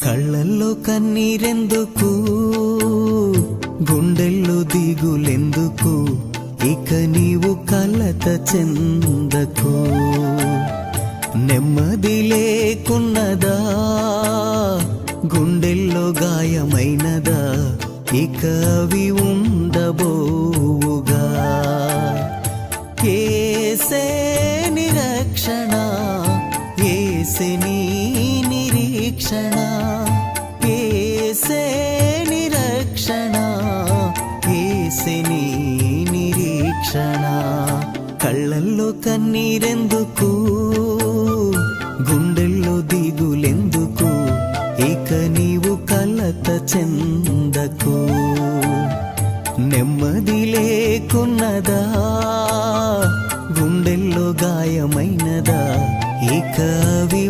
కళ్ళల్లో కన్నీరెందుకు, గుండెల్లో దిగులెందుకు, ఇక నీవు కలత చెందకు. నెమ్మది లేకున్నదా, గుండెల్లో గాయమైనదా, ఇక అవి ఉండబోవుగా. యేసే నిరక్షణ, యేసే నీ నిరీక్షణ, యేసే నిరక్షణ, యేసే నీ నిరీక్షణ. కళ్ళల్లో కన్నీరెందుకు, గుండెల్లో దిగులెందుకు, ఇక నీవు కలత చెందకు. నెమ్మది లేకున్నదా, గుండెల్లో గాయమైనదా, ఇక అవి